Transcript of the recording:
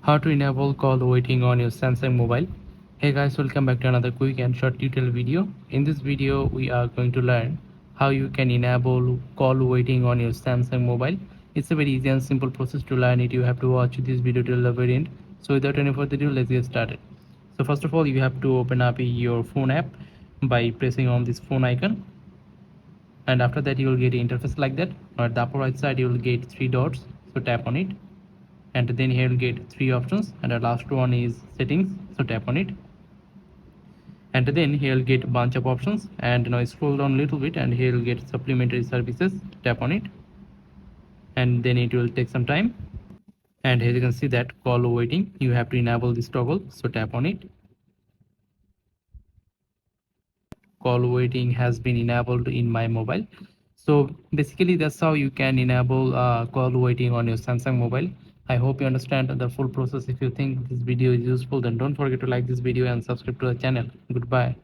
How to enable call waiting on your Samsung mobile. Hey guys, welcome back to another quick and short tutorial video. In this video we are going to learn how you can enable call waiting on your Samsung mobile. It's a very easy and simple process. To learn it, you have to watch this video till the very end. So without any further ado, let's get started. So first of all, you have to open up your phone app by pressing on this phone icon, and after that you will get an interface like that. At the upper right side you will get three dots, so tap on it, and then here you'll get three options, and the last one is settings, so tap on it, and then here you'll get a bunch of options, and now scroll down a little bit, and here you'll get supplementary services, tap on it, and then it will take some time. And here you can see that call waiting, you have to enable this toggle, so tap on it. Call waiting has been enabled in my mobile. So basically that's how you can enable call waiting on your Samsung mobile. I hope you understand the full process. If you think this video is useful, then don't forget to like this video and subscribe to the channel. Goodbye.